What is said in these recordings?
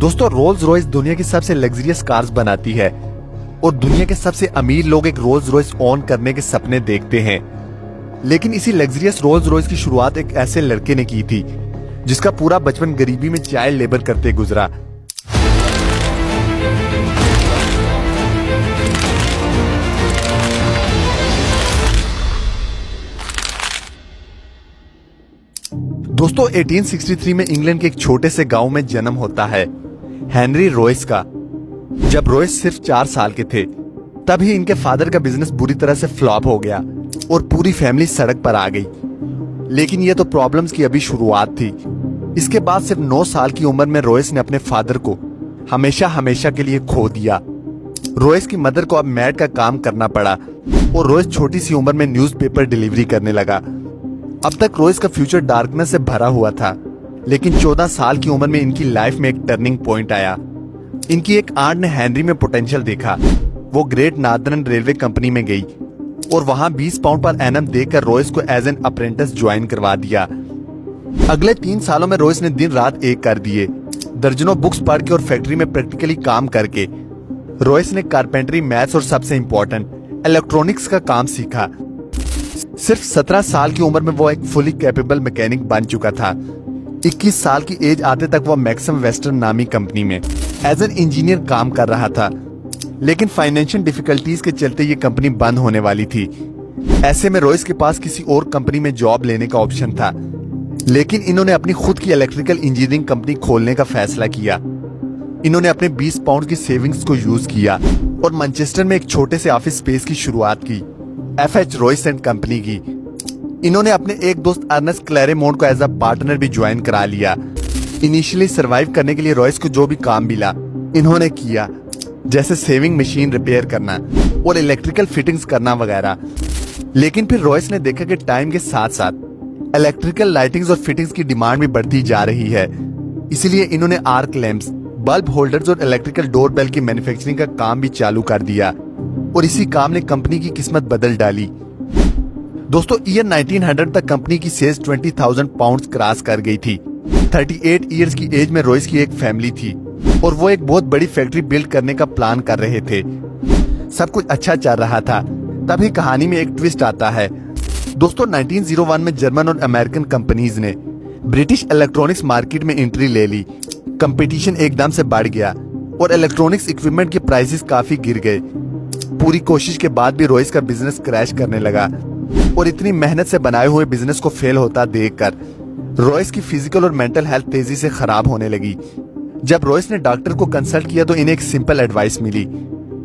दोस्तों, Rolls Royce दुनिया की सबसे लग्जरियस कार्स बनाती है और दुनिया के सबसे अमीर लोग एक रोल्स रॉयस ओन करने के सपने देखते हैं। लेकिन इसी लग्जरियस रोल्स रॉयस की शुरुआत एक ऐसे लड़के ने की थी जिसका पूरा बचपन गरीबी में चाइल्ड लेबर करते गुजरा। दोस्तों, 1863 में इंग्लैंड के एक छोटे से गांव में जन्म होता है हेनरी रॉयस का। जब रॉयस सिर्फ 4 साल के थे तभी इनके फादर का बिजनेस बुरी तरह से फ्लॉप हो गया और पूरी फैमिली सड़क पर आ गई। लेकिन यह तो प्रॉब्लम्स की अभी शुरुआत थी। इसके बाद सिर्फ 9 साल की उम्र में रॉयस ने अपने फादर को हमेशा हमेशा के लिए खो दिया। रॉयस की मदर को अब मैड का काम करना पड़ा और रॉयस छोटी सी उम्र में न्यूज़पेपर डिलीवरी करने लगा। अब तक रॉयस का फ्यूचर डार्कनेस से भरा हुआ था, लेकिन 14 साल की उम्र में इनकी लाइफ में एक टर्निंग पॉइंट आया। इनकी एक आंट ने हेनरी में पोटेंशियल देखा। वो ग्रेट नॉर्दर्न रेलवे कंपनी में गई और वहां 20 पाउंड पर एनम देकर रॉयस को एज एन अप्रेंटिस ज्वाइन करवा दिया। अगले 3 सालों में रॉयस ने दिन रात एक कर दिए। दर्जनों बुक्स पढ़ के और फैक्ट्री में प्रैक्टिकली काम करके रॉयस ने कारपेंटरी, मैथ्स और सबसे इंपॉर्टेंट इलेक्ट्रॉनिक्स का काम सीखा। सिर्फ 17 साल की उम्र में वो एक फुली कैपेबल मैकेनिक बन चुका था। 21 साल की एज आते तक वो मैक्सम वेस्टर्न नामी कंपनी में एज एन इंजीनियर काम कर रहा था। लेकिन फाइनेंशियल डिफिकल्टीज के चलते ये कंपनी बंद होने वाली थी। ऐसे में रॉयस के पास किसी और कंपनी में जॉब लेने का ऑप्शन था, लेकिन इन्होंने अपनी खुद की इलेक्ट्रिकल इंजीनियरिंग कंपनी खोलने का फैसला किया। इन्होंने अपने 20 पाउंड की सेविंग्स को यूज किया और मैनचेस्टर में एक छोटे से ऑफिस स्पेस की शुरुआत की, FH रॉयस एंड कंपनी की। इन्होंने अपने एक दोस्त अर्नेस्ट क्लैरेमोंट को एज अ पार्टनर भी ज्वाइन करा लिया। इनिशियली सरवाइव करने के लिए रॉयस को जो भी काम मिला इन्होंने किया, जैसे सेविंग मशीन रिपेयर करना और इलेक्ट्रिकल फिटिंग्स करना वगैरह। लेकिन फिर रॉयस ने देखा कि टाइम के साथ साथ इलेक्ट्रिकल लाइटिंग्स और फिटिंग्स की डिमांड भी बढ़ती जा रही है। इसलिए इन्होंने आर्क लैंप्स, बल्ब होल्डर्स और इलेक्ट्रिकल डोर बेल की मैन्युफैक्चरिंग का काम भी चालू कर दिया और इसी काम ने कंपनी की किस्मत बदल डाली। दोस्तों, ईयर 1900 तक कंपनी की सेल्स 20,000 पाउंड क्रॉस कर गई थी। 38 इयर्स की एज में रॉयस की एक फैमिली थी और वो एक बहुत बड़ी फैक्ट्री बिल्ड करने का प्लान कर रहे थे। सब कुछ अच्छा चल रहा था, तभी कहानी में एक ट्विस्ट आता है। दोस्तों, 1901 में जर्मन और अमेरिकन कंपनीज ने ब्रिटिश इलेक्ट्रॉनिक्स मार्केट में एंट्री ले ली। कंपटीशन एकदम से बढ़ गया और इलेक्ट्रॉनिक्स इक्विपमेंट के प्राइसेस काफी गिर गए। पूरी कोशिश के बाद भी रॉयस का बिजनेस क्रैश करने लगा और इतनी मेहनत से बनाए हुए बिजनेस को फेल होता देखकर रॉयस की फिजिकल और मेंटल हेल्थ तेजी से खराब होने लगी। जब रॉयस ने डॉक्टर को कंसल्ट किया तो इन्हें एक सिंपल एडवाइस मिली।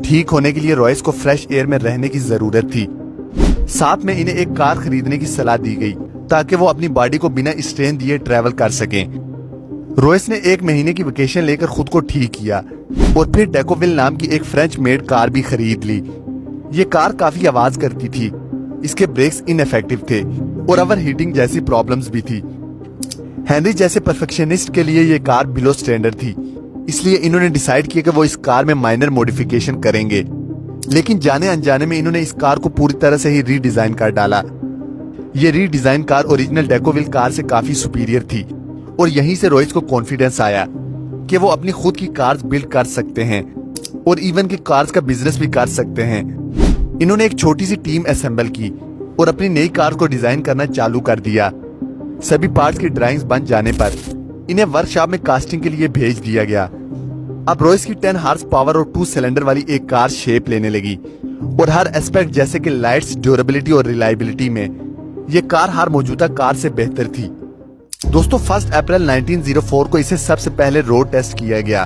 ठीक होने के लिए रॉयस को फ्रेश एयर में रहने की जरूरत थी। साथ में इन्हें एक कार खरीदने की सलाह दी गई ताकि वो अपनी बॉडी को बिना स्ट्रेन दिए ट्रैवल कर सकें। रॉयस ने 1 महीने की वेकेशन लेकर खुद को ठीक किया और फिर डेकोविल नाम की एक फ्रेंच मेड कार भी खरीद ली। ये कार काफी आवाज करती थी, इसके ब्रेक्स इनइफेक्टिव थे और ओवर हीटिंग जैसी प्रॉब्लम्स भी थी। हेनरी जैसे परफेक्शनिस्ट के लिए ये कार बिलो स्टैंडर्ड थी, इसलिए इन्होंने डिसाइड किया कि वो इस कार में माइनर मॉडिफिकेशन करेंगे। लेकिन जाने अनजाने में इन्होंने इस कार को पूरी तरह से ही रीडिजाइन कर डाला। ये रीडिजाइन कार ओरिजिनल डेकोविल कार से काफी सुपीरियर थी और यहीं से रॉयस को कॉन्फिडेंस आया कि वो अपनी खुद की कार्स बिल्ड कर सकते हैं और इवन की कार्स का बिजनेस भी कर सकते हैं। इन्होंने एक छोटी सी टीम असेंबल की और अपनी नई कार को डिजाइन करना चालू कर दिया। सभी पार्ट्स की ड्राइंग्स बन जाने पर इन्हें वर्कशॉप में कास्टिंग के लिए भेज दिया गया। अब रॉयस की 10 हॉर्स पावर और 2 सिलेंडर वाली एक कार शेप लेने लगी और हर एस्पेक्ट जैसे कि लाइट्स, ड्यूरेबिलिटी और रिलायबिलिटी में ये कार हर मौजूदा कार से बेहतर थी। दोस्तों, 1 अप्रैल 1904 को इसे सबसे पहले रोड टेस्ट किया गया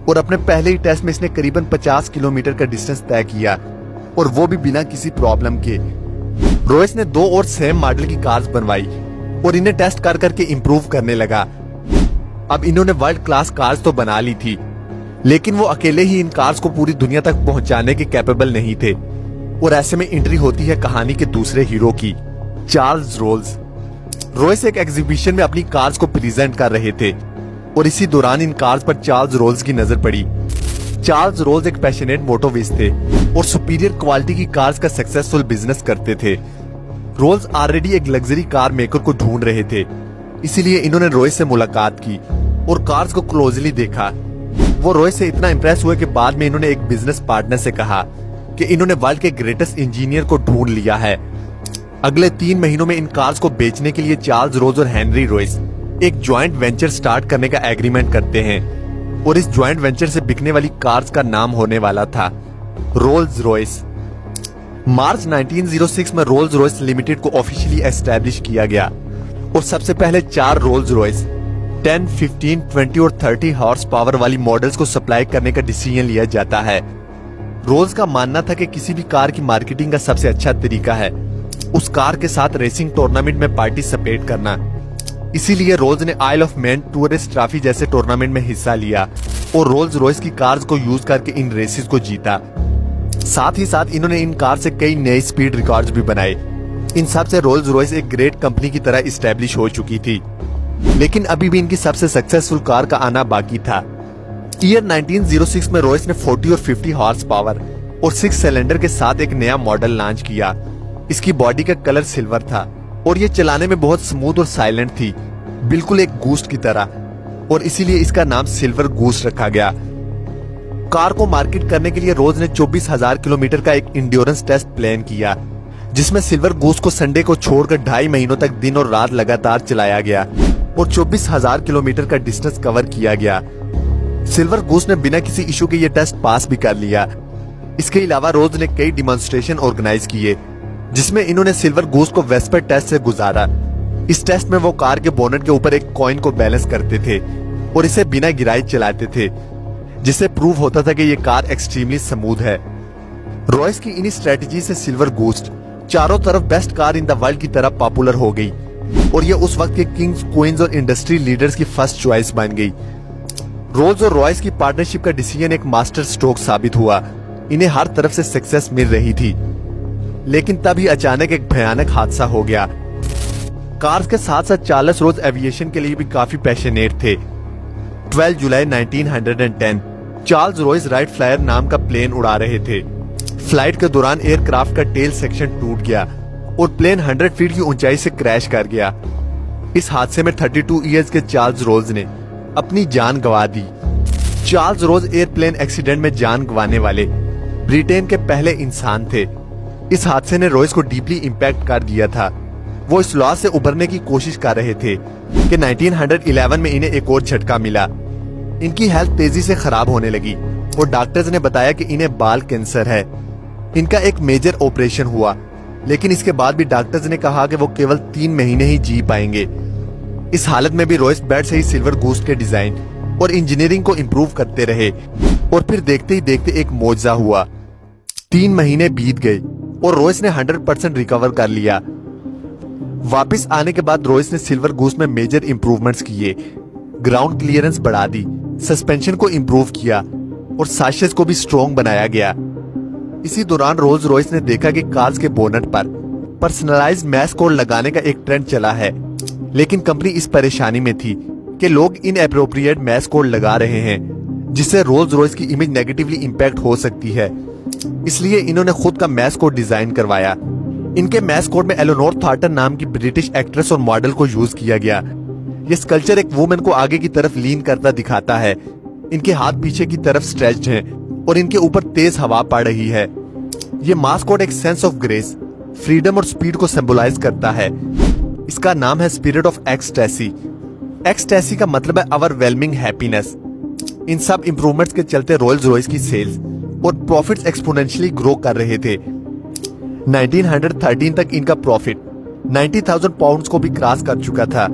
और अपने पहले ही टेस्ट में इसने करीबन 50 किलोमीटर का डिस्टेंस तय किया और वो भी बिना किसी प्रॉब्लम के। रॉयस ने 2 और सेम मॉडल की कार्स बनवाई और इन्हें टेस्ट कर करके इम्प्रूव करने लगा। अब इन्होंने वर्ल्ड क्लास कार्स तो बना ली थी, लेकिन वो अकेले ही इन कार्स को पूरी दुनिया तक पहुंचाने के कैपेबल नहीं थे। और ऐसे में एंट्री होती है कहानी के दूसरे हीरो की, चार्ल्स रोल्स। रॉयस एक एग्जीबिशन में अपनी कार्स को प्रेजेंट कर रहे थे और इसी दौरान इन कार्स पर चार्ल्स रोल्स की नजर पड़ी। चार्ल्स रोल्स एक पैशनेट मोटोविस्ट थे और सुपीरियर क्वालिटी की कार्स का सक्सेसफुल बिजनेस करते थे। रोल्स ऑलरेडी एक लग्जरी कार मेकर को ढूंढ रहे थे, इसीलिए इन्होंने रॉयस से मुलाकात की और कार्स को क्लोजली देखा। वो रॉयस से इतना इम्प्रेस हुए कि बाद में इन्होंने एक बिजनेस पार्टनर से कहा कि इन्होंने वर्ल्ड के ग्रेटेस्ट इंजीनियर को ढूंढ लिया है। अगले 3 महीनों में इन कार्स को बेचने के लिए चार्ल्स रोज और हेनरी रॉयस एक ज्वाइंट वेंचर स्टार्ट करने का एग्रीमेंट करते हैं और इस ज्वाइंट वेंचर से बिकने वाली कार्स का नाम होने वाला था रोल्स रॉयस। मार्च 1906 में रोल्स रॉयस लिमिटेड को ऑफिशियली एस्टैब्लिश किया गया और सबसे पहले 4 रोल्स रॉयस 10, 15, 20 और 30 हॉर्स पावर वाली मॉडल्स को सप्लाई करने का डिसीजन लिया जाता है। रोल्स का मानना था कि किसी भी कार की मार्केटिंग का सबसे अच्छा तरीका है उस कार के साथ रेसिंग टूर्नामेंट में पार्टिसिपेट करना। इसीलिए रोल्स ने आइल ऑफ मैन टूरिस्ट ट्रॉफी जैसे टूर्नामेंट में हिस्सा लिया और रोल्स रॉयस की कार्स को यूज करके इन रेसेस को जीता। साथ ही साथ इन्होंने इन कार से कई नए स्पीड रिकॉर्ड्स भी बनाए। इन सब से रोल्स रॉयस एक ग्रेट कंपनी की तरह इस्टेब्लिश हो चुकी थी, लेकिन अभी भी इनकी सबसे सक्सेसफुल कार का आना बाकी था। ईयर 1906 में रॉयस ने 40 और 50 हॉर्स पावर और 6 सिलेंडर के साथ एक नया मॉडल लॉन्च किया। इसकी बॉडी का कलर सिल्वर था और ये चलाने में बहुत स्मूथ और साइलेंट थी, बिल्कुल एक गूस्ट की तरह, और इसीलिए इसका नाम सिल्वर गूस्ट रखा गया। कार को मार्केट करने के लिए रोज ने 24,000 किलोमीटर का एक इंड्योरेंस टेस्ट प्लान किया, जिसमें सिल्वर गूस्ट को संडे को छोड़कर 2.5 महीनों तक दिन और रात लगातार चलाया गया और 24,000 किलोमीटर का डिस्टेंस कवर किया गया। सिल्वर गूस्ट ने बिना किसी इशू के ये टेस्ट पास भी कर लिया। इसके अलावा रोज ने कई डिमॉन्स्ट्रेशन ऑर्गेनाइज किए, जिसमें इन्होंने सिल्वर गूस्ट को वेस्पर टेस्ट से गुजारा। इस टेस्ट में वो कार के बोनट के ऊपर एक कॉइन को बैलेंस करते थे और इसे बिना गिराए चलाते थे, जिससे प्रूव होता था कि ये कार एक्सट्रीमली स्मूथ है। रॉयस की इन स्ट्रेटजी से सिल्वर गूस्ट चारों तरफ best car in the world की तरह पॉपुलर हो गई और ये उस वक्त के किंग्स, क्वींस और इंडस्ट्री लीडर्स की फर्स्ट चॉइस बन गई। रोल्स और रॉयस की पार्टनरशिप का डिसीजन एक मास्टर स्ट्रोक साबित हुआ। इन्हें हर तरफ से सक्सेस मिल रही थी, लेकिन तभी अचानक एक भयानक हादसा हो गया। कार्स के साथ साथ चार्ल्स रोज एविएशन के लिए भी काफी पैशनेट थे। 12 जुलाई 1910 चार्ल्स रॉयस राइट फ्लायर नाम का प्लेन उड़ा रहे थे। फ्लाइट के दौरान एयरक्राफ्ट का टेल सेक्शन टूट गया और प्लेन 100 फीट की ऊंचाई से क्रैश कर गया। इस हादसे में 32 इयर्स के चार्ल्स रोज ने अपनी जान गंवा दी। चार्ल्स रोज एयरप्लेन एक्सीडेंट में जान गंवाने वाले ब्रिटेन के पहले इंसान थे। इस हादसे ने रॉयस को डीपली इम्पैक्ट कर दिया था। वो इस लॉस से उबरने की कोशिश कर रहे थे कि 1911 में इन्हें एक और झटका मिला। इनकी हेल्थ तेजी से खराब होने लगी और डॉक्टर्स ने बताया कि इन्हें बाल कैंसर है। इनका एक मेजर ऑपरेशन हुआ, लेकिन इसके बाद भी डॉक्टर्स ने कहा कि वो केवल 3 महीने ही जी पाएंगे। इस हालत में भी रॉयस बेड से ही सिल्वर गूस्ट के डिजाइन और इंजीनियरिंग को इम्प्रूव करते रहे और फिर देखते ही देखते एक मौजज़ा हुआ। 3 महीने बीत गए और रॉयस ने 100% रिकवर कर लिया। वापस आने के बाद रॉयस ने सिल्वर गूस्ट में मेजर इंप्रूवमेंट्स किए, ग्राउंड क्लियरेंस बढ़ा दी, सस्पेंशन को इम्प्रूव किया और साशेस को भी स्ट्रॉन्ग बनाया गया। इसी दौरान रोल्स रॉयस ने देखा कि कार्स के बोनट पर पर्सनलाइज्ड मैश कोड लगाने का एक ट्रेंड चला है, लेकिन कंपनी इस परेशानी में थी कि लोग इनएप्रोप्रिएट मैश कोड लगा रहे हैं, जिससे रोल्स रॉयस की इमेज नेगेटिवली इंपैक्ट हो सकती है। इसलिए इन्होंने खुद का मैश कोड डिजाइन करवाया। इनके मैश कोड में एलेनोर थॉर्टन नाम की ब्रिटिश एक्ट्रेस और मॉडल को यूज किया गया। ये स्कल्पचर एक वुमेन को आगे की तरफ लीन करता दिखाता है। इनके हाथ पीछे की तरफ स्ट्रेच्ड हैं और इनके ऊपर तेज हवा पड़ रही है। ये मास कोड एक सेंस ऑफ ग्रेस, फ्रीडम और स्पीड को सिंबलाइज करता है। इसका नाम है स्पिरिट ऑफ एक्सटेसी। एक्सटेसी का मतलब है ओवरवेलमिंग हैप्पीनेस। इन सब इंप्रूवमेंट्स के चलते रोल्स रॉयस की सेल्स और प्रॉफिट्स एक्सपोनेंशियली ग्रो कर रहे थे। 1913 तक इनका प्रॉफिट 90,000 पाउंड्स को भी क्रॉस कर चुका था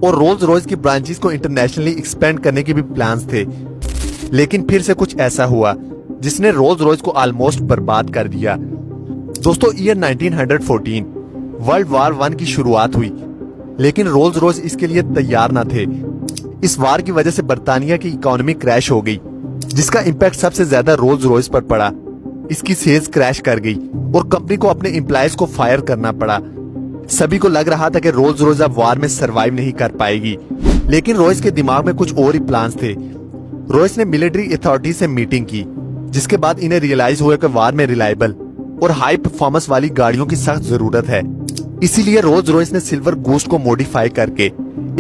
और रोल्स रॉयस की ब्रांचेस को इंटरनेशनली एक्सपेंड करने के भी प्लान्स थे। लेकिन फिर से कुछ ऐसा हुआ जिसने रोल्स रॉयस को ऑलमोस्ट बर्बाद कर दिया। दोस्तों, ईयर 1914 वर्ल्ड वॉर 1 की शुरुआत हुई, लेकिन रोल्स रॉयस इसके लिए तैयार न थे। इस वार की वजह से बर्तानिया की इकोनॉमी क्रैश हो गई, जिसका इम्पैक्ट सबसे ज्यादा रोल्स रॉयस पर पड़ा। इसकी सेल्स क्रैश कर गई और कंपनी को अपने एम्प्लॉयज को फायर करना पड़ा। सभी को लग रहा था कि रोल्स रॉयस अब वार में सरवाइव नहीं कर पाएगी, लेकिन रॉयस के दिमाग में कुछ और ही प्लान्स थे। रॉयस ने मिलिट्री अथॉरिटी से मीटिंग की, जिसके बाद इन्हें रियलाइज हुआ कि वार में रिलायबल और हाई परफॉर्मेंस वाली गाड़ियों की सख्त जरूरत है। इसीलिए रोल्स रॉयस ने सिल्वर गूस्ट को मॉडिफाई करके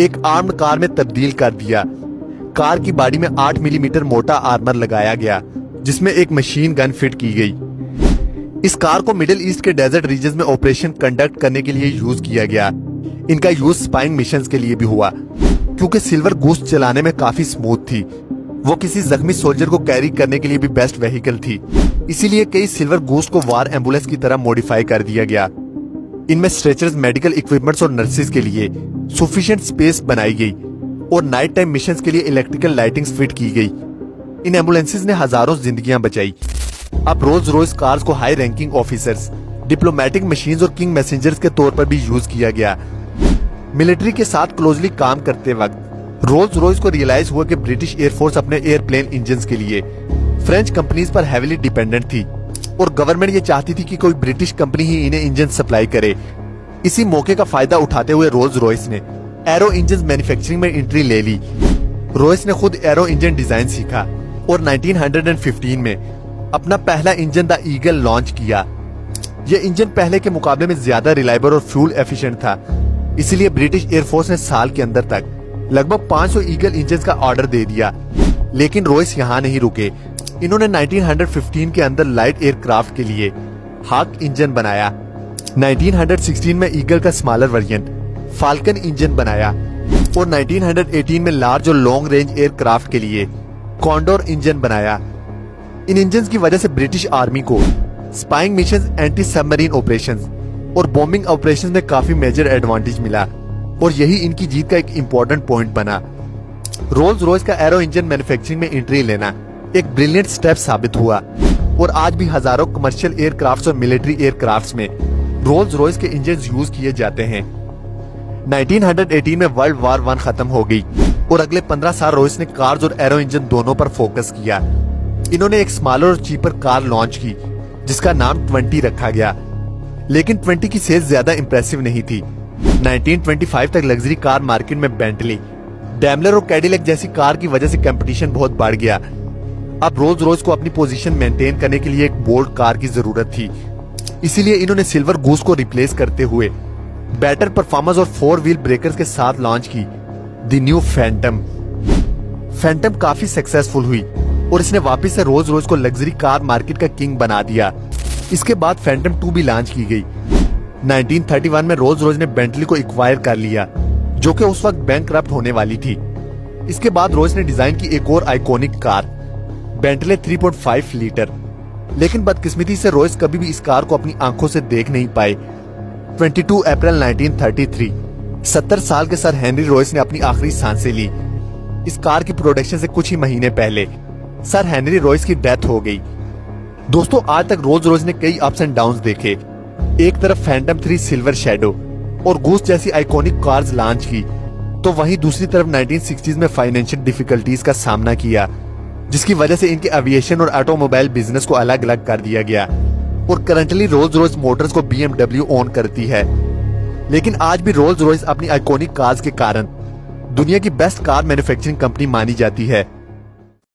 एक आर्म्ड कार में तब्दील कर दिया। कार की बॉडी में 8 मिलीमीटर मोटा आर्मर लगाया गया, जिसमें एक मशीन गन फिट की गई। इस कार को मिडिल ईस्ट के डेजर्ट रीजन में ऑपरेशन कंडक्ट करने के लिए यूज किया गया। इनका यूज स्पाइंग मिशंस के लिए भी हुआ, क्योंकि सिल्वर गोस्ट चलाने में काफी स्मूथ थी। वो किसी जख्मी सोल्जर को कैरी करने के लिए भी बेस्ट व्हीकल थी। इसीलिए कई सिल्वर गोस्ट को वार एम्बुलेंस की तरह मॉडिफाई कर दिया गया। इनमें स्ट्रेचर्स, मेडिकल इक्विपमेंट्स और नर्सेज के लिए सफिशिएंट स्पेस बनाई गई और नाइट टाइम मिशंस के लिए इलेक्ट्रिकल लाइटिंग्स फिट की गई। इन एम्बुलेंसेज ने हजारों जिंदगियां बचाई। अब रोल्स रॉयस कार्स को high ranking officers, diplomatic machines और किंग मैसेंजर्स के तौर पर भी यूज किया गया। मिलिट्री के साथ क्लोजली काम करते वक्त रोल्स रॉयस को रियलाइज हुआ कि ब्रिटिश एयरफोर्स अपने एयरप्लेन इंजन्स के लिए फ्रेंच कंपनीज पर हेविली डिपेंडेंट थी और गवर्नमेंट ये चाहती थी कि कोई ब्रिटिश कंपनी ही इन्हें इंजन सप्लाई करे। इसी मौके का फायदा उठाते हुए रोल्स रॉयस ने एरो इंजन मैन्युफैक्चरिंग में एंट्री ले ली। रॉयस ने खुद एरो इंजन डिजाइन सीखा और 1915 में अपना पहला इंजन द ईगल लॉन्च किया। यह इंजन पहले के मुकाबले में ज्यादा रिलायबल और फ्यूल एफिशिएंट था, इसीलिए ब्रिटिश एयरफोर्स ने साल के अंदर तक लगभग 500 ईगल इंजन का ऑर्डर दे दिया। लेकिन रॉयस यहाँ नहीं रुके। इन्होंने 1915 के अंदर लाइट एयरक्राफ्ट के लिए हाक इंजन बनाया। 1916 में ईगल का स्मॉलर वर्जन फाल्कन इंजन बनाया और 1918 में लार्ज और लॉन्ग रेंज एयरक्राफ्ट के लिए कॉन्डोर इंजन बनाया। इन इंजन की वजह से ब्रिटिश आर्मी को spying mission, anti submarine operations और बॉम्बिंग ऑपरेशंस में काफी मेजर एडवांटेज मिला और यही इनकी जीत का एक इम्पोर्टेंट पॉइंट बना। रोल्स रॉयस का एरो इंजन मैन्युफैक्चरिंग में एंट्री लेना एक ब्रिलियंट स्टेप साबित हुआ और आज भी हजारों कमर्शियल एयरक्राफ्ट्स और मिलिट्री एयरक्राफ्ट्स में रोल्स रॉयस के इंजन यूज किए जाते हैं। 1918 में वर्ल्ड वार 1 खत्म हो गई और अगले 15 साल रॉयस ने कार्स और एरो इंजन दोनों पर फोकस किया। इन्होंने एक स्मॉलर और चीपर कार लॉन्च की जिसका नाम 20 रखा गया, लेकिन 20 की सेल्स ज्यादा इंप्रेसिव नहीं थी। 1925 तक लग्जरी कार मार्केट में बेंटली, डैमलर और कैडिलैक जैसी कार की वजह से कंपटीशन बहुत बढ़ गया। अब रोल्स रॉयस को अपनी पोजीशन मेंटेन करने के लिए एक बोल्ड कार की जरूरत थी, इसीलिए इन्होंने सिल्वर गूस को रिप्लेस करते हुए बेटर परफॉर्मेंस और 4 व्हील ब्रेकर्स के साथ लॉन्च की द न्यू फैंटम। फैंटम काफी सक्सेसफुल हुई और इसने वापस से रोल्स रॉयस को लग्जरी कार मार्केट का किंग बना दिया। इसके बाद फैंटम 2 भी लॉन्च की गई। 1931 में रोल्स रॉयस ने बेंटली को एक्वायर कर लिया, जो कि उस वक्त बैंकरप्ट होने वाली थी। इसके बाद रॉयस ने डिजाइन की एक और आइकॉनिक कार बेंटले 3.5 लीटर, लेकिन बदकिस्मती से रॉयस कभी भी इस कार को अपनी आंखों से देख नहीं पाए। 22 अप्रैल 1933 70 साल के सर हेनरी रॉयस ने अपनी आखिरी सांसें ली। इस कार की प्रोडक्शन से कुछ ही महीने पहले सर हेनरी रॉयस की डेथ हो गई। दोस्तों, आज तक रोल्स रॉयस ने कई अप्स एंड डाउन्स देखे। एक तरफ फैंटम 3 सिल्वर शैडो और गूस जैसी आइकॉनिक कार्स लॉन्च की, तो वहीं दूसरी तरफ 1960s में फाइनेंशियल डिफिकल्टीज का सामना किया, जिसकी वजह से इनके एविएशन और ऑटोमोबाइल बिजनेस को अलग अलग कर दिया गया और करंटली रोल्स रॉयस मोटर्स को BMW ओन करती है। लेकिन आज भी रोल्स रॉयस अपनी आइकॉनिक कार्स के कारण दुनिया की बेस्ट कार मैन्युफैक्चरिंग कंपनी मानी जाती है।